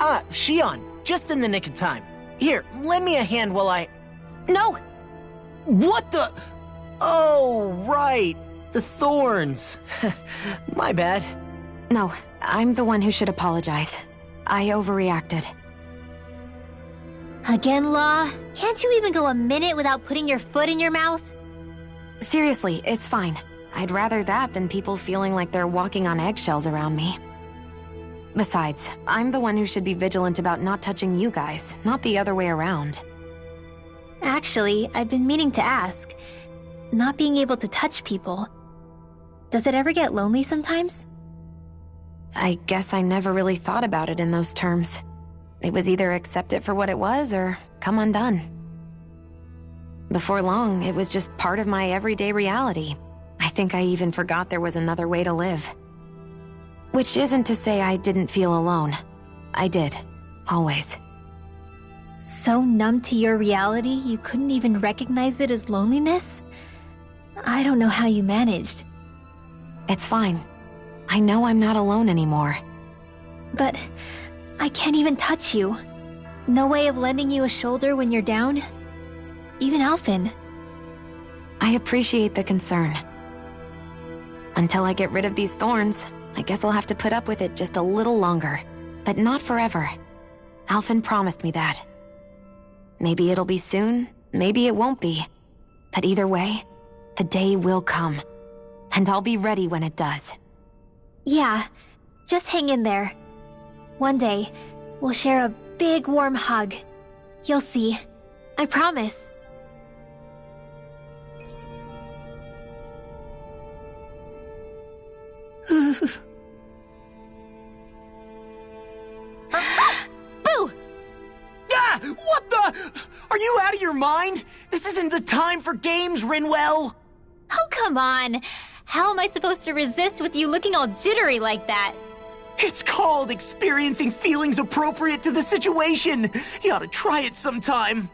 Shion, just in the nick of time. Here, lend me a hand while I... No! What the... Oh, right. The thorns. My bad. No, I'm the one who should apologize. I overreacted. Again, Law? Can't you even go a minute without putting your foot in your mouth? Seriously, it's fine. I'd rather that than people feeling like they're walking on eggshells around me. Besides, I'm the one who should be vigilant about not touching you guys, not the other way around. Actually, I've been meaning to ask. Not being able to touch people, does it ever get lonely sometimes? I guess I never really thought about it in those terms. It was either accept it for what it was or come undone. Before long, it was just part of my everyday reality. I think I even forgot there was another way to live. Which isn't to say I didn't feel alone. I did. Always. So numb to your reality, you couldn't even recognize it as loneliness? I don't know how you managed. It's fine. I know I'm not alone anymore. But I can't even touch you. No way of lending you a shoulder when you're down? Even Alphen. I appreciate the concern. Until I get rid of these thorns, I guess I'll have to put up with it just a little longer. But not forever. Alphen promised me that. Maybe it'll be soon, maybe it won't be. But either way, the day will come. And I'll be ready when it does. Yeah, just hang in there. One day, we'll share a big warm hug. You'll see. I promise. Boo! Ah! What the? Are you out of your mind? This isn't the time for games, Rinwell! Oh, come on. How am I supposed to resist with you looking all jittery like that? It's called experiencing feelings appropriate to the situation. You ought to try it sometime.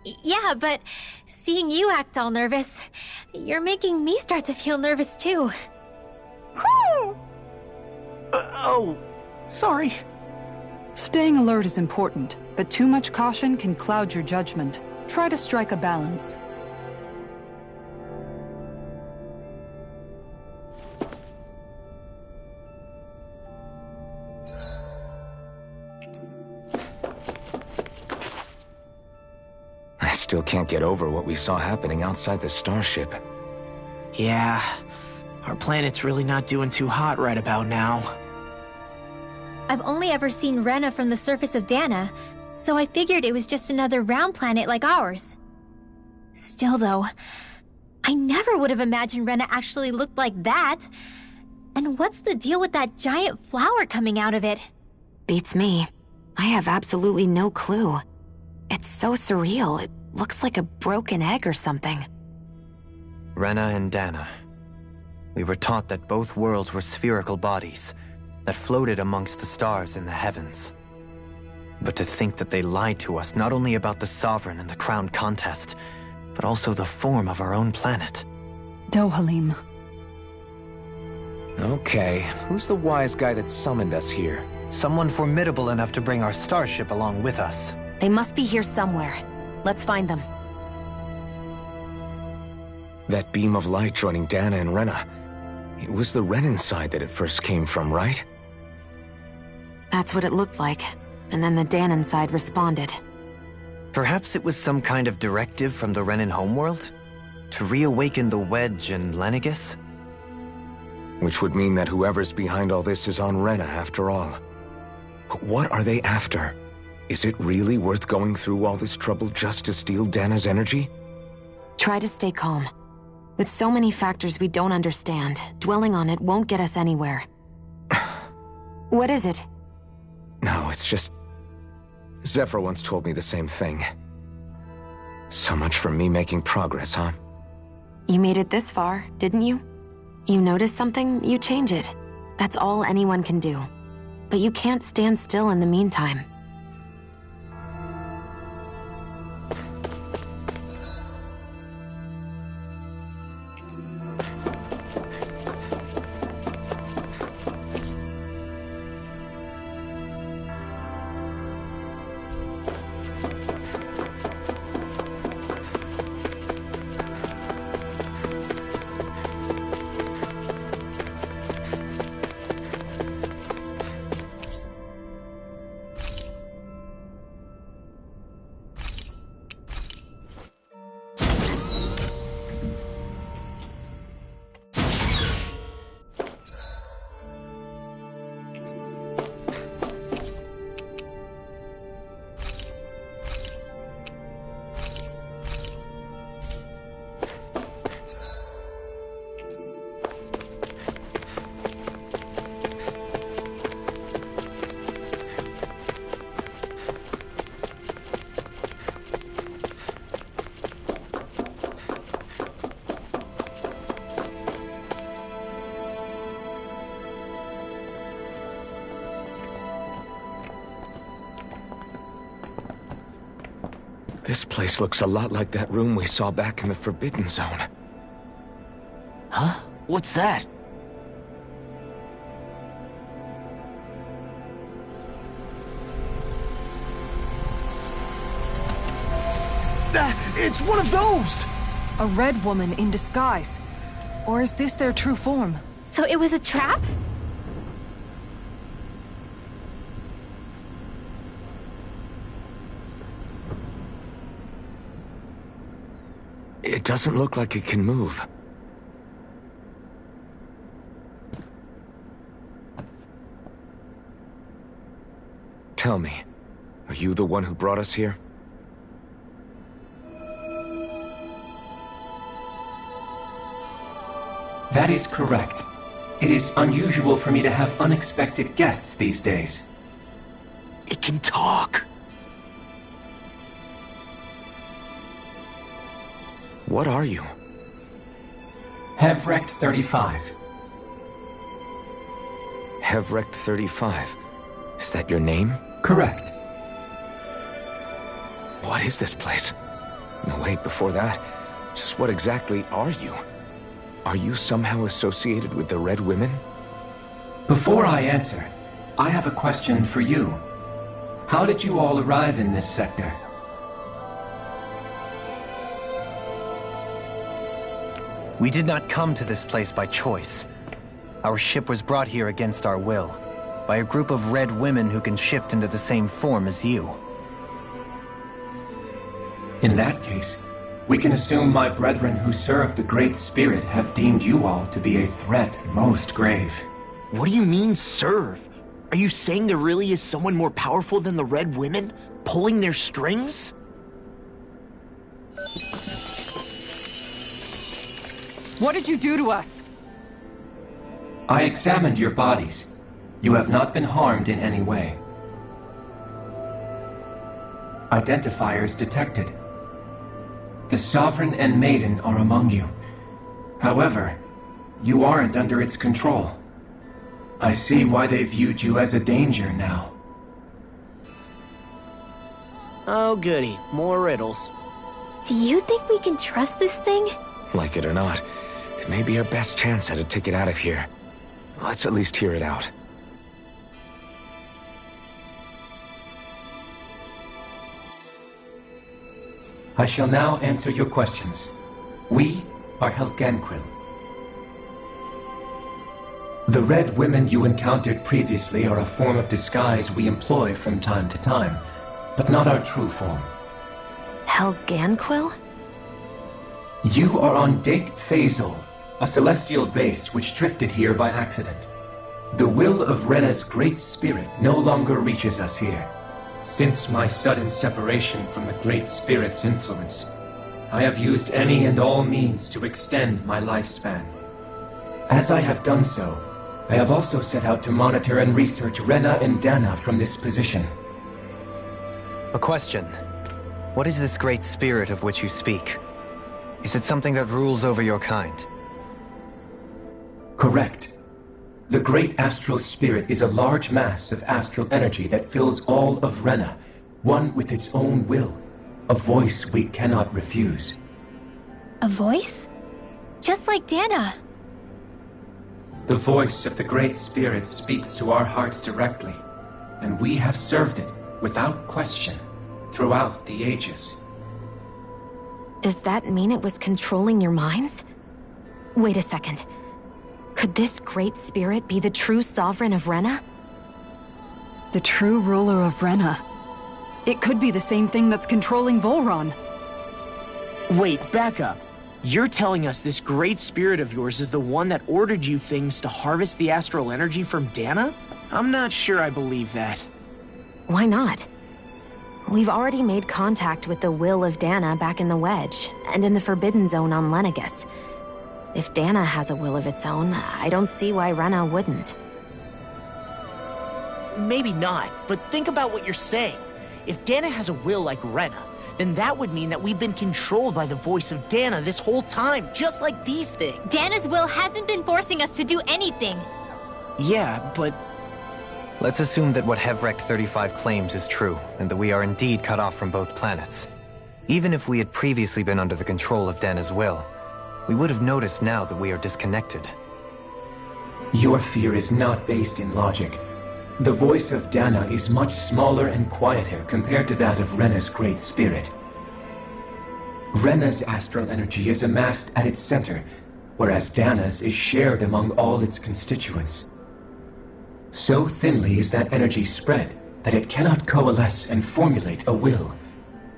Yeah, but seeing you act all nervous, you're making me start to feel nervous too. Whew! Oh, sorry. Staying alert is important, but too much caution can cloud your judgment. Try to strike a balance. I still can't get over what we saw happening outside the starship. Yeah, our planet's really not doing too hot right about now. I've only ever seen Rena from the surface of Dana, so I figured it was just another round planet like ours. Still though, I never would have imagined Rena actually looked like that. And what's the deal with that giant flower coming out of it? Beats me. I have absolutely no clue. It's so surreal. It looks like a broken egg or something. Rena and Dana. We were taught that both worlds were spherical bodies that floated amongst the stars in the heavens. But to think that they lied to us not only about the Sovereign and the Crown contest, but also the form of our own planet. Dohalim. Okay, who's the wise guy that summoned us here? Someone formidable enough to bring our starship along with us. They must be here somewhere. Let's find them. That beam of light joining Dana and Rena. It was the Renan side that it first came from, right? That's what it looked like. And then the Danon side responded. Perhaps it was some kind of directive from the Renan homeworld? To reawaken the Wedge and Lenegis? Which would mean that whoever's behind all this is on Rena after all. But what are they after? Is it really worth going through all this trouble just to steal Dana's energy? Try to stay calm. With so many factors we don't understand, dwelling on it won't get us anywhere. What is it? No, it's just... Zephyr once told me the same thing. So much for me making progress, huh? You made it this far, didn't you? You notice something, you change it. That's all anyone can do. But you can't stand still in the meantime. This place looks a lot like that room we saw back in the Forbidden Zone. Huh? What's that? It's one of those! A red woman in disguise. Or is this their true form? So it was a trap? It doesn't look like it can move. Tell me, are you the one who brought us here? That is correct. It is unusual for me to have unexpected guests these days. It can talk. What are you? Hevrect 35. Hevrect 35. Is that your name? Correct. What is this place? No, wait, before that, just what exactly are you? Are you somehow associated with the Red Women? Before I answer, I have a question for you. How did you all arrive in this sector? We did not come to this place by choice. Our ship was brought here against our will, by a group of red women who can shift into the same form as you. In that case, we can assume my brethren who serve the Great Spirit have deemed you all to be a threat most grave. What do you mean, serve? Are you saying there really is someone more powerful than the Red Women, pulling their strings? What did you do to us? I examined your bodies. You have not been harmed in any way. Identifiers detected. The Sovereign and Maiden are among you. However, you aren't under its control. I see why they viewed you as a danger now. Oh goody, more riddles. Do you think we can trust this thing? Like it or not, it may be our best chance at a ticket out of here. Let's at least hear it out. I shall now answer your questions. We are Helgenquil. The Red Women you encountered previously are a form of disguise we employ from time to time, but not our true form. Helgenquil? You are on Dake Phasol, a celestial base which drifted here by accident. The will of Rena's Great Spirit no longer reaches us here. Since my sudden separation from the Great Spirit's influence, I have used any and all means to extend my lifespan. As I have done so, I have also set out to monitor and research Rena and Dana from this position. A question. What is this Great Spirit of which you speak? Is it something that rules over your kind? Correct. The Great Astral Spirit is a large mass of astral energy that fills all of Rena, one with its own will, a voice we cannot refuse. A voice? Just like Dana. The voice of the Great Spirit speaks to our hearts directly, and we have served it, without question, throughout the ages. Does that mean it was controlling your minds? Wait a second. Could this Great Spirit be the true Sovereign of Rena? The true ruler of Rena. It could be the same thing that's controlling Volron. Wait, back up. You're telling us this Great Spirit of yours is the one that ordered you things to harvest the astral energy from Dana? I'm not sure I believe that. Why not? We've already made contact with the will of Dana back in the Wedge, and in the Forbidden Zone on Lenegus. If Dana has a will of its own, I don't see why Rena wouldn't. Maybe not, but think about what you're saying. If Dana has a will like Rena, then that would mean that we've been controlled by the voice of Dana this whole time, just like these things. Dana's will hasn't been forcing us to do anything. Yeah, but... Let's assume that what Hevrect 35 claims is true, and that we are indeed cut off from both planets. Even if we had previously been under the control of Dana's will, we would have noticed now that we are disconnected. Your fear is not based in logic. The voice of Dana is much smaller and quieter compared to that of Rena's Great Spirit. Rena's astral energy is amassed at its center, whereas Dana's is shared among all its constituents. So thinly is that energy spread that it cannot coalesce and formulate a will.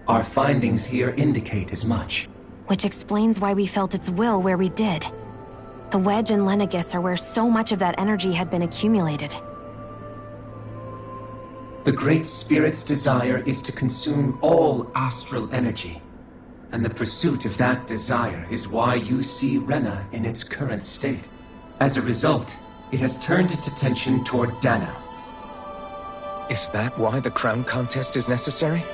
Our findings here indicate as much. Which explains why we felt its will where we did. The Wedge and Lenegis are where so much of that energy had been accumulated. The Great Spirit's desire is to consume all astral energy. And the pursuit of that desire is why you see Rena in its current state. As a result, it has turned its attention toward Dana. Is that why the crown contest is necessary?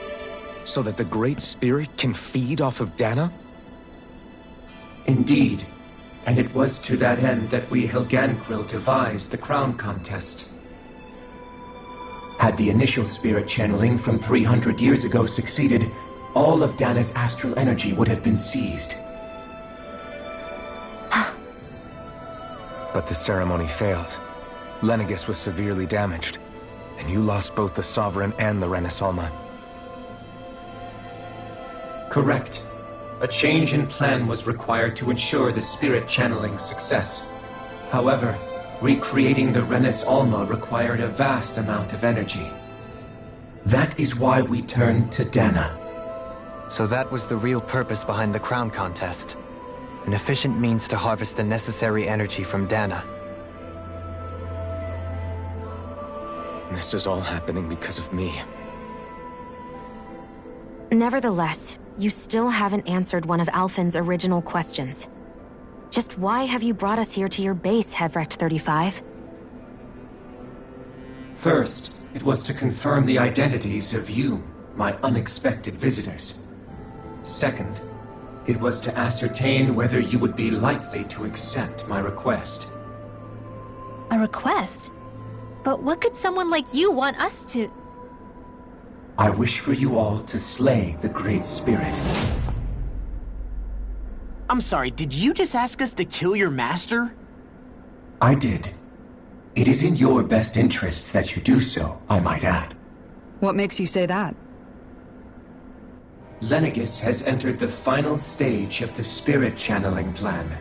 So that the Great Spirit can feed off of Dana? Indeed. And it was to that end that we Helganquil devised the crown contest. Had the initial spirit channeling from 300 years ago succeeded, all of Dana's astral energy would have been seized. But the ceremony failed. Lenegis was severely damaged, and you lost both the Sovereign and the Renasalma. Correct. A change in plan was required to ensure the spirit channeling's success. However, recreating the Renis Alma required a vast amount of energy. That is why we turned to Dana. So that was the real purpose behind the crown contest. An efficient means to harvest the necessary energy from Dana. This is all happening because of me. Nevertheless, you still haven't answered one of Alphen's original questions. Just why have you brought us here to your base, Hevrecht 35? First, it was to confirm the identities of you, my unexpected visitors. Second, it was to ascertain whether you would be likely to accept my request. A request? But what could someone like you want us to... I wish for you all to slay the Great Spirit. I'm sorry, did you just ask us to kill your master? I did. It is in your best interest that you do so, I might add. What makes you say that? Lenegis has entered the final stage of the spirit channeling plan.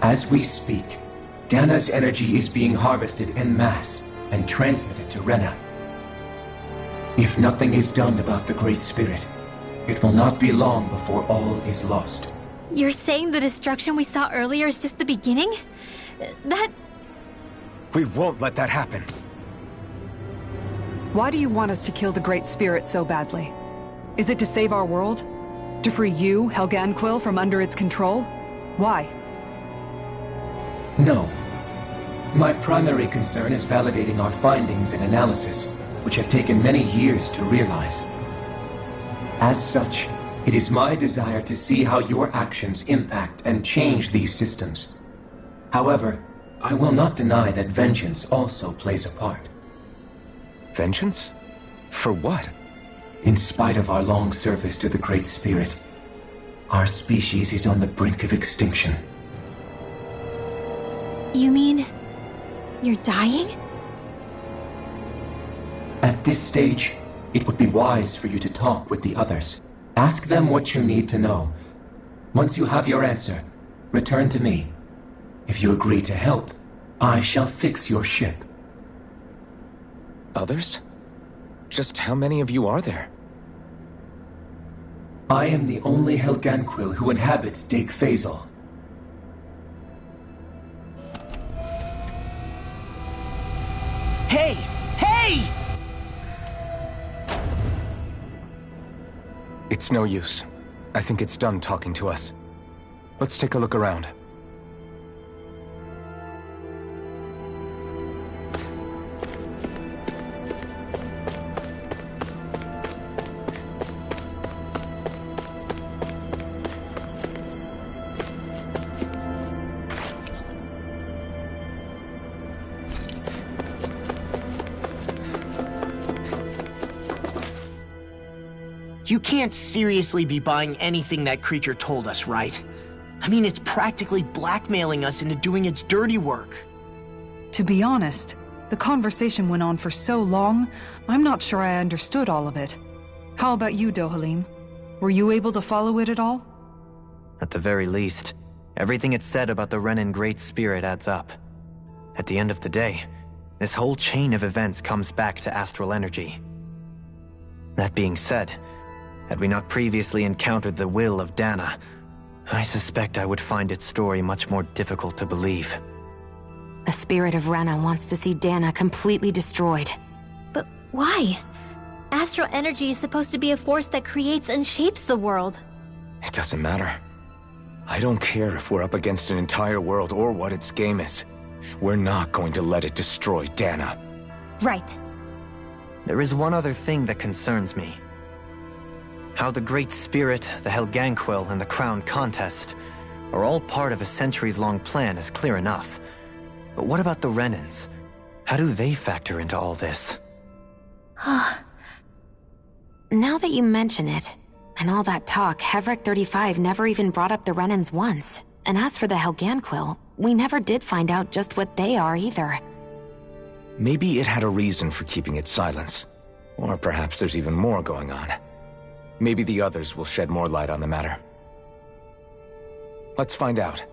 As we speak, Dana's energy is being harvested en masse and transmitted to Rena. If nothing is done about the Great Spirit, it will not be long before all is lost. You're saying the destruction we saw earlier is just the beginning? That... We won't let that happen. Why do you want us to kill the Great Spirit so badly? Is it to save our world? To free you, Helganquil, from under its control? Why? No. My primary concern is validating our findings and analysis, which have taken many years to realize. As such, it is my desire to see how your actions impact and change these systems. However, I will not deny that vengeance also plays a part. Vengeance? For what? In spite of our long service to the Great Spirit, our species is on the brink of extinction. You mean... you're dying? At this stage, it would be wise for you to talk with the others. Ask them what you need to know. Once you have your answer, return to me. If you agree to help, I shall fix your ship. Others? Just how many of you are there? I am the only Helganquil who inhabits Dake Faisal. Hey! Hey! It's no use. I think it's done talking to us. Let's take a look around. You can't seriously be buying anything that creature told us, right? I mean, it's practically blackmailing us into doing its dirty work. To be honest, the conversation went on for so long, I'm not sure I understood all of it. How about you, Dohalim? Were you able to follow it at all? At the very least, everything it said about the Renan Great Spirit adds up. At the end of the day, this whole chain of events comes back to astral energy. That being said, had we not previously encountered the will of Dana, I suspect I would find its story much more difficult to believe. The spirit of Rena wants to see Dana completely destroyed. But why? Astral energy is supposed to be a force that creates and shapes the world. It doesn't matter. I don't care if we're up against an entire world or what its game is. We're not going to let it destroy Dana. Right. There is one other thing that concerns me. How the Great Spirit, the Helganquil, and the Crown Contest are all part of a centuries-long plan is clear enough. But what about the Renans? How do they factor into all this? Now that you mention it, and all that talk, Hevric 35 never even brought up the Renans once. And as for the Helganquil, we never did find out just what they are either. Maybe it had a reason for keeping its silence. Or perhaps there's even more going on. Maybe the others will shed more light on the matter. Let's find out.